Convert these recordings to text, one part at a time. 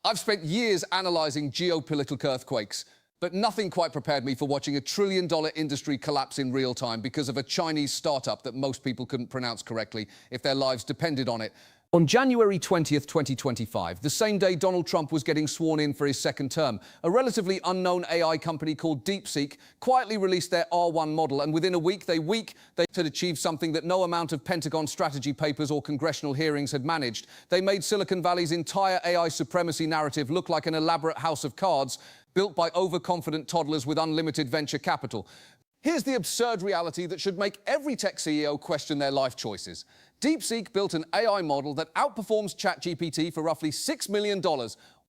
I've spent years analysing geopolitical earthquakes, but nothing quite prepared me for watching a trillion-dollar industry collapse in real time because of a Chinese startup that most people couldn't pronounce correctly if their lives depended on it. On January 20th, 2025, the same day Donald Trump was getting sworn in for his second term, a relatively unknown AI company called DeepSeek quietly released their R1 model, and within a week they had achieved something that no amount of Pentagon strategy papers or congressional hearings had managed. They made Silicon Valley's entire AI supremacy narrative look like an elaborate house of cards built by overconfident toddlers with unlimited venture capital. Here's the absurd reality that should make every tech CEO question their life choices. DeepSeek built an AI model that outperforms ChatGPT for roughly $6 million,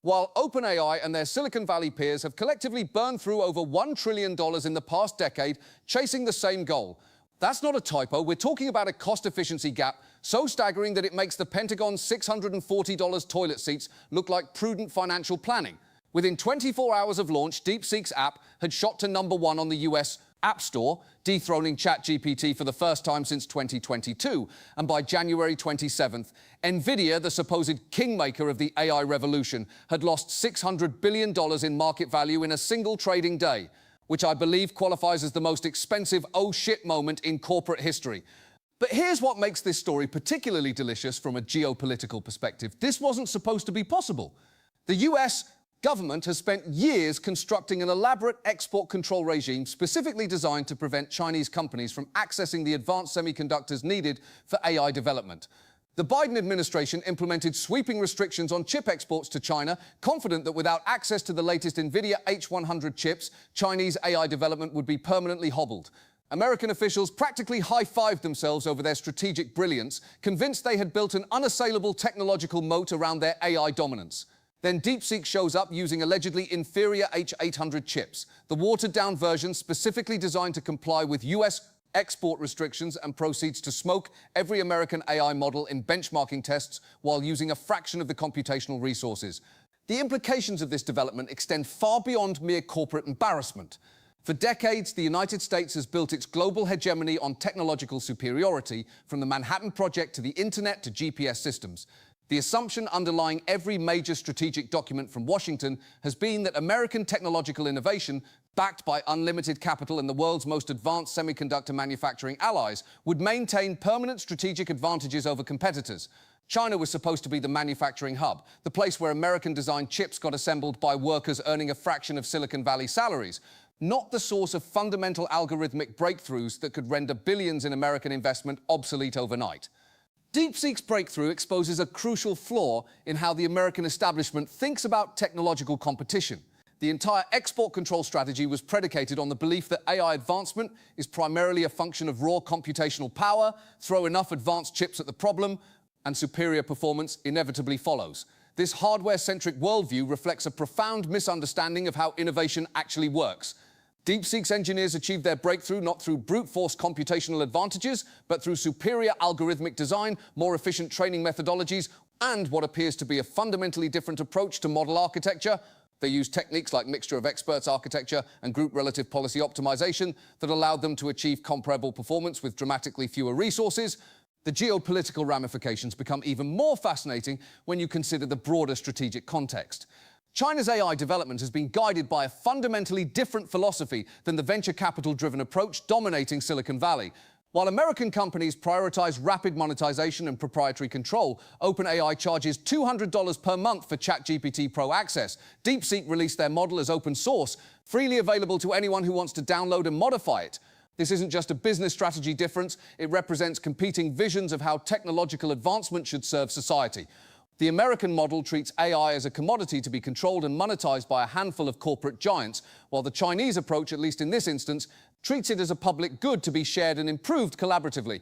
while OpenAI and their Silicon Valley peers have collectively burned through over $1 trillion in the past decade, chasing the same goal. That's not a typo. We're talking about a cost efficiency gap so staggering that it makes the Pentagon's $640 toilet seats look like prudent financial planning. Within 24 hours of launch, DeepSeek's app had shot to #1 on the US App Store, dethroning ChatGPT for the first time since 2022. And by January 27th, Nvidia, the supposed kingmaker of the AI revolution, had lost $600 billion in market value in a single trading day, which I believe qualifies as the most expensive oh shit moment in corporate history. But here's what makes this story particularly delicious from a geopolitical perspective. This wasn't supposed to be possible. The US government has spent years constructing an elaborate export control regime specifically designed to prevent Chinese companies from accessing the advanced semiconductors needed for AI development. The Biden administration implemented sweeping restrictions on chip exports to China, confident that without access to the latest Nvidia H100 chips, Chinese AI development would be permanently hobbled. American officials practically high-fived themselves over their strategic brilliance, convinced they had built an unassailable technological moat around their AI dominance. Then DeepSeek shows up using allegedly inferior H800 chips, the watered-down version specifically designed to comply with US export restrictions, and proceeds to smoke every American AI model in benchmarking tests while using a fraction of the computational resources. The implications of this development extend far beyond mere corporate embarrassment. For decades, the United States has built its global hegemony on technological superiority, from the Manhattan Project to the Internet to GPS systems. The assumption underlying every major strategic document from Washington has been that American technological innovation, backed by unlimited capital and the world's most advanced semiconductor manufacturing allies, would maintain permanent strategic advantages over competitors. China was supposed to be the manufacturing hub, the place where American-designed chips got assembled by workers earning a fraction of Silicon Valley salaries, not the source of fundamental algorithmic breakthroughs that could render billions in American investment obsolete overnight. DeepSeek's breakthrough exposes a crucial flaw in how the American establishment thinks about technological competition. The entire export control strategy was predicated on the belief that AI advancement is primarily a function of raw computational power, throw enough advanced chips at the problem, and superior performance inevitably follows. This hardware-centric worldview reflects a profound misunderstanding of how innovation actually works. DeepSeek's engineers achieved their breakthrough not through brute force computational advantages, but through superior algorithmic design, more efficient training methodologies, and what appears to be a fundamentally different approach to model architecture. They used techniques like mixture of experts architecture and group relative policy optimization that allowed them to achieve comparable performance with dramatically fewer resources. The geopolitical ramifications become even more fascinating when you consider the broader strategic context. China's AI development has been guided by a fundamentally different philosophy than the venture capital-driven approach dominating Silicon Valley. While American companies prioritize rapid monetization and proprietary control, OpenAI charges $200 per month for ChatGPT Pro access. DeepSeek released their model as open source, freely available to anyone who wants to download and modify it. This isn't just a business strategy difference, it represents competing visions of how technological advancement should serve society. The American model treats AI as a commodity to be controlled and monetized by a handful of corporate giants, while the Chinese approach, at least in this instance, treats it as a public good to be shared and improved collaboratively.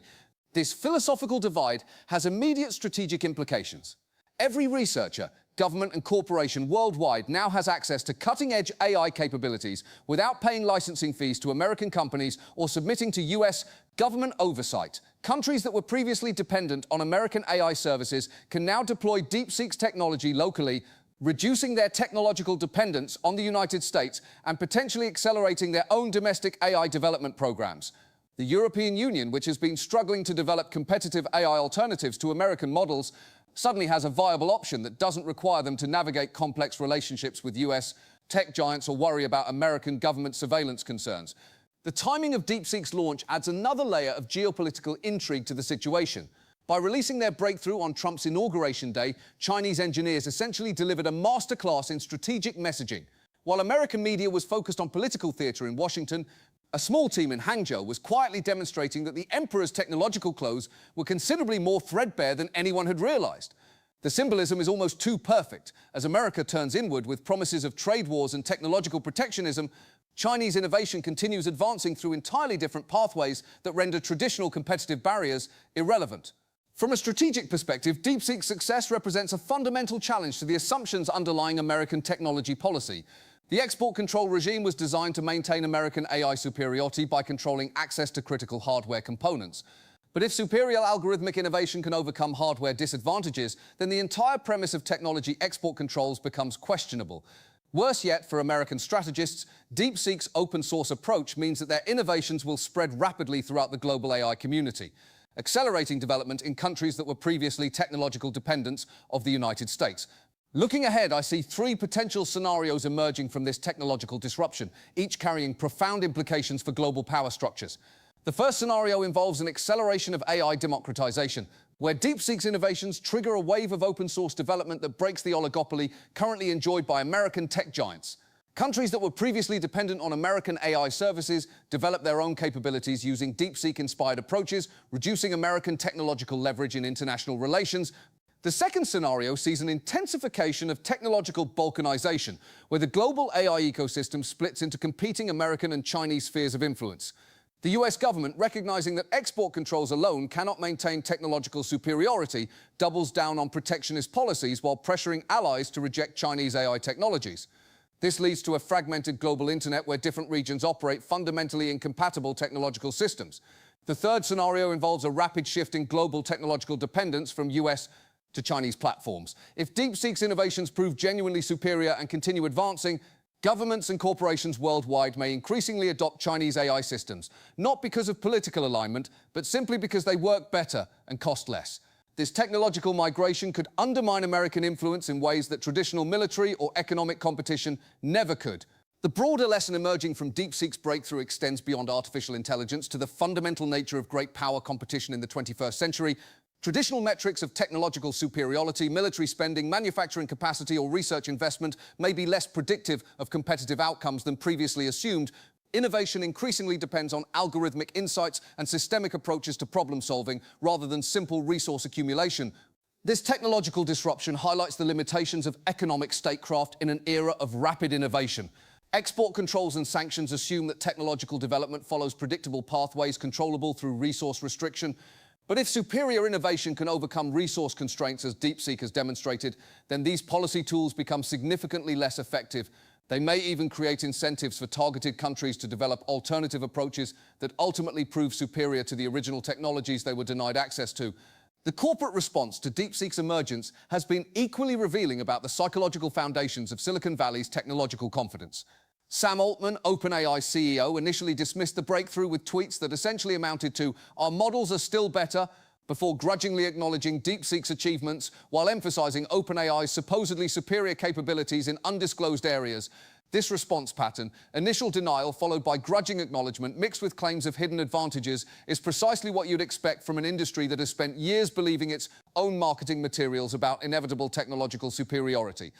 This philosophical divide has immediate strategic implications. Every researcher, government and corporation worldwide now has access to cutting-edge AI capabilities without paying licensing fees to American companies or submitting to US government oversight. Countries that were previously dependent on American AI services can now deploy DeepSeek's technology locally, reducing their technological dependence on the United States and potentially accelerating their own domestic AI development programs. The European Union, which has been struggling to develop competitive AI alternatives to American models, suddenly has a viable option that doesn't require them to navigate complex relationships with US tech giants or worry about American government surveillance concerns. The timing of DeepSeek's launch adds another layer of geopolitical intrigue to the situation. By releasing their breakthrough on Trump's inauguration day, Chinese engineers essentially delivered a masterclass in strategic messaging. While American media was focused on political theater in Washington, a small team in Hangzhou was quietly demonstrating that the emperor's technological clothes were considerably more threadbare than anyone had realized. The symbolism is almost too perfect. As America turns inward with promises of trade wars and technological protectionism, Chinese innovation continues advancing through entirely different pathways that render traditional competitive barriers irrelevant. From a strategic perspective, DeepSeek's success represents a fundamental challenge to the assumptions underlying American technology policy. The export control regime was designed to maintain American AI superiority by controlling access to critical hardware components. But if superior algorithmic innovation can overcome hardware disadvantages, then the entire premise of technology export controls becomes questionable. Worse yet, for American strategists, DeepSeek's open-source approach means that their innovations will spread rapidly throughout the global AI community, accelerating development in countries that were previously technological dependents of the United States. Looking ahead, I see three potential scenarios emerging from this technological disruption, each carrying profound implications for global power structures. The first scenario involves an acceleration of AI democratization, where DeepSeek's innovations trigger a wave of open-source development that breaks the oligopoly currently enjoyed by American tech giants. Countries that were previously dependent on American AI services develop their own capabilities using DeepSeek-inspired approaches, reducing American technological leverage in international relations. The second scenario sees an intensification of technological balkanization, where the global AI ecosystem splits into competing American and Chinese spheres of influence. The US government, recognizing that export controls alone cannot maintain technological superiority, doubles down on protectionist policies while pressuring allies to reject Chinese AI technologies. This leads to a fragmented global internet where different regions operate fundamentally incompatible technological systems. The third scenario involves a rapid shift in global technological dependence from US to Chinese platforms. If DeepSeek's innovations prove genuinely superior and continue advancing, governments and corporations worldwide may increasingly adopt Chinese AI systems, not because of political alignment, but simply because they work better and cost less. This technological migration could undermine American influence in ways that traditional military or economic competition never could. The broader lesson emerging from DeepSeek's breakthrough extends beyond artificial intelligence to the fundamental nature of great power competition in the 21st century. Traditional metrics of technological superiority, military spending, manufacturing capacity, or research investment may be less predictive of competitive outcomes than previously assumed. Innovation increasingly depends on algorithmic insights and systemic approaches to problem-solving rather than simple resource accumulation. This technological disruption highlights the limitations of economic statecraft in an era of rapid innovation. Export controls and sanctions assume that technological development follows predictable pathways controllable through resource restriction. But if superior innovation can overcome resource constraints, as DeepSeek has demonstrated, then these policy tools become significantly less effective. They may even create incentives for targeted countries to develop alternative approaches that ultimately prove superior to the original technologies they were denied access to. The corporate response to DeepSeek's emergence has been equally revealing about the psychological foundations of Silicon Valley's technological confidence. Sam Altman, OpenAI CEO, initially dismissed the breakthrough with tweets that essentially amounted to, "Our models are still better," before grudgingly acknowledging DeepSeek's achievements while emphasizing OpenAI's supposedly superior capabilities in undisclosed areas. This response pattern, initial denial followed by grudging acknowledgement mixed with claims of hidden advantages, is precisely what you'd expect from an industry that has spent years believing its own marketing materials about inevitable technological superiority.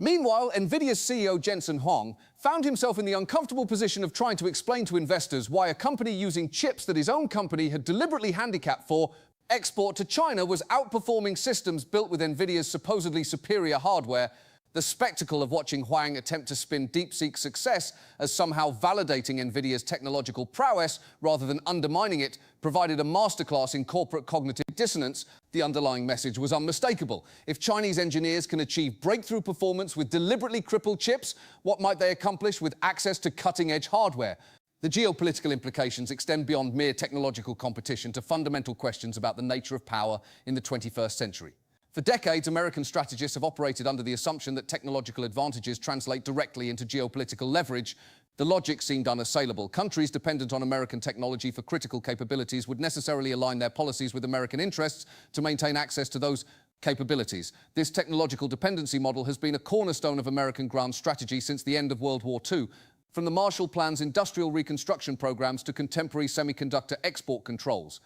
Meanwhile, Nvidia's CEO Jensen Huang found himself in the uncomfortable position of trying to explain to investors why a company using chips that his own company had deliberately handicapped for export to China was outperforming systems built with Nvidia's supposedly superior hardware. The spectacle of watching Huang attempt to spin DeepSeek's success as somehow validating Nvidia's technological prowess rather than undermining it provided a masterclass in corporate cognitive dissonance. The underlying message was unmistakable. If Chinese engineers can achieve breakthrough performance with deliberately crippled chips, what might they accomplish with access to cutting-edge hardware? The geopolitical implications extend beyond mere technological competition to fundamental questions about the nature of power in the 21st century. For decades, American strategists have operated under the assumption that technological advantages translate directly into geopolitical leverage. The logic seemed unassailable. Countries dependent on American technology for critical capabilities would necessarily align their policies with American interests to maintain access to those capabilities. This technological dependency model has been a cornerstone of American grand strategy since the end of World War II, from the Marshall Plan's industrial reconstruction programs to contemporary semiconductor export controls.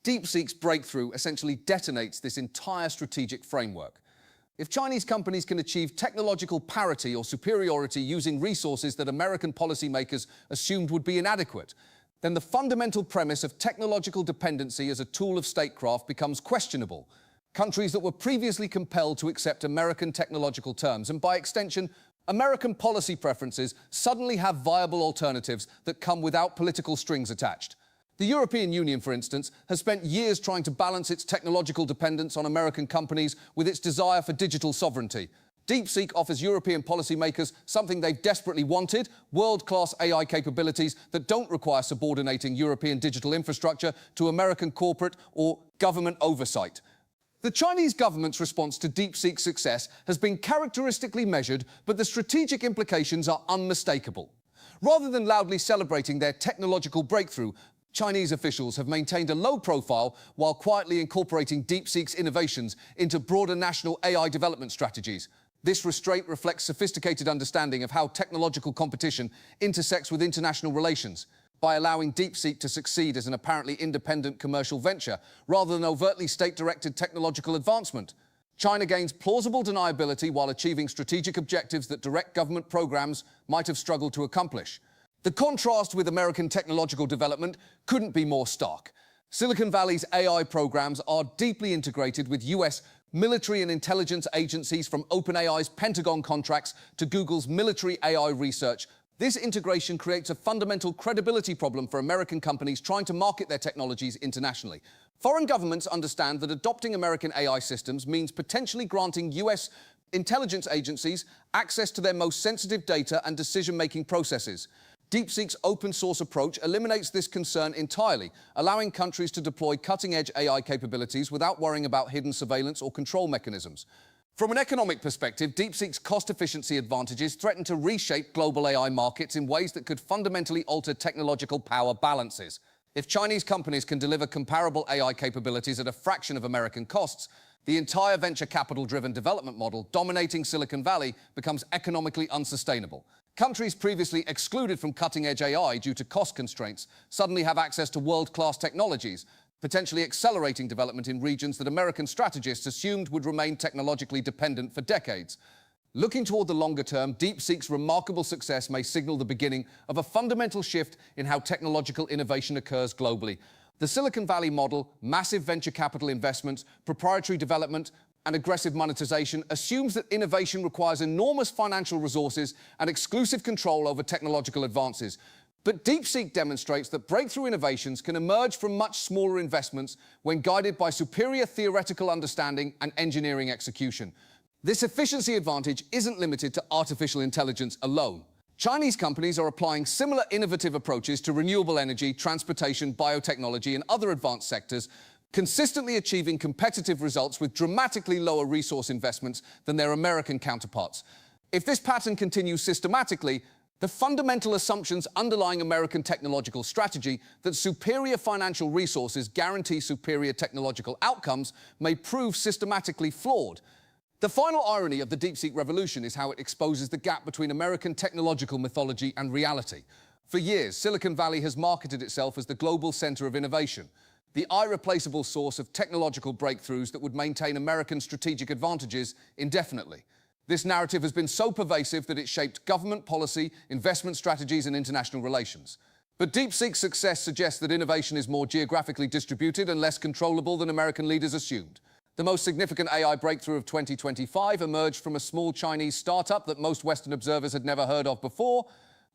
DeepSeek's breakthrough essentially detonates this entire strategic framework. If Chinese companies can achieve technological parity or superiority using resources that American policymakers assumed would be inadequate, then the fundamental premise of technological dependency as a tool of statecraft becomes questionable. Countries that were previously compelled to accept American technological terms, and by extension, American policy preferences, suddenly have viable alternatives that come without political strings attached. The European Union, for instance, has spent years trying to balance its technological dependence on American companies with its desire for digital sovereignty. DeepSeek offers European policymakers something they've desperately wanted: world-class AI capabilities that don't require subordinating European digital infrastructure to American corporate or government oversight. The Chinese government's response to DeepSeek's success has been characteristically measured, but the strategic implications are unmistakable. Rather than loudly celebrating their technological breakthrough, Chinese officials have maintained a low profile while quietly incorporating DeepSeek's innovations into broader national AI development strategies. This restraint reflects sophisticated understanding of how technological competition intersects with international relations. By allowing DeepSeek to succeed as an apparently independent commercial venture, rather than overtly state-directed technological advancement, China gains plausible deniability while achieving strategic objectives that direct government programs might have struggled to accomplish. The contrast with American technological development couldn't be more stark. Silicon Valley's AI programs are deeply integrated with US military and intelligence agencies, from OpenAI's Pentagon contracts to Google's military AI research. This integration creates a fundamental credibility problem for American companies trying to market their technologies internationally. Foreign governments understand that adopting American AI systems means potentially granting US intelligence agencies access to their most sensitive data and decision-making processes. DeepSeek's open-source approach eliminates this concern entirely, allowing countries to deploy cutting-edge AI capabilities without worrying about hidden surveillance or control mechanisms. From an economic perspective, DeepSeek's cost-efficiency advantages threaten to reshape global AI markets in ways that could fundamentally alter technological power balances. If Chinese companies can deliver comparable AI capabilities at a fraction of American costs, the entire venture capital-driven development model dominating Silicon Valley becomes economically unsustainable. Countries previously excluded from cutting-edge AI due to cost constraints suddenly have access to world-class technologies, potentially accelerating development in regions that American strategists assumed would remain technologically dependent for decades. Looking toward the longer term, DeepSeek's remarkable success may signal the beginning of a fundamental shift in how technological innovation occurs globally. The Silicon Valley model, massive venture capital investments, proprietary development, and aggressive monetization, assumes that innovation requires enormous financial resources and exclusive control over technological advances. But DeepSeek demonstrates that breakthrough innovations can emerge from much smaller investments when guided by superior theoretical understanding and engineering execution. This efficiency advantage isn't limited to artificial intelligence alone. Chinese companies are applying similar innovative approaches to renewable energy, transportation, biotechnology, and other advanced sectors, consistently achieving competitive results with dramatically lower resource investments than their American counterparts. If this pattern continues systematically, the fundamental assumptions underlying American technological strategy, that superior financial resources guarantee superior technological outcomes, may prove systematically flawed. The final irony of the DeepSeek revolution is how it exposes the gap between American technological mythology and reality. For years, Silicon Valley has marketed itself as the global center of innovation, the irreplaceable source of technological breakthroughs that would maintain American strategic advantages indefinitely. This narrative has been so pervasive that it shaped government policy, investment strategies, and international relations. But DeepSeek's success suggests that innovation is more geographically distributed and less controllable than American leaders assumed. The most significant AI breakthrough of 2025 emerged from a small Chinese startup that most Western observers had never heard of before.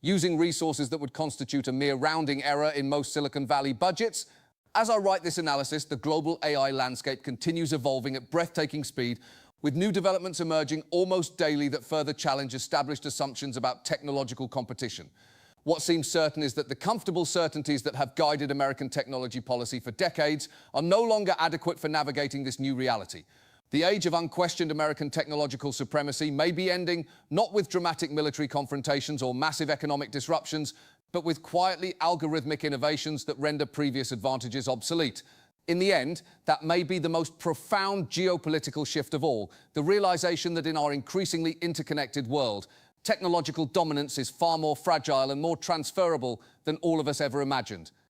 Using resources that would constitute a mere rounding error in most Silicon Valley budgets, as I write this analysis, the global AI landscape continues evolving at breathtaking speed, with new developments emerging almost daily that further challenge established assumptions about technological competition. What seems certain is that the comfortable certainties that have guided American technology policy for decades are no longer adequate for navigating this new reality. The age of unquestioned American technological supremacy may be ending, not with dramatic military confrontations or massive economic disruptions, but with quietly algorithmic innovations that render previous advantages obsolete. In the end, that may be the most profound geopolitical shift of all, the realization that in our increasingly interconnected world, technological dominance is far more fragile and more transferable than all of us ever imagined.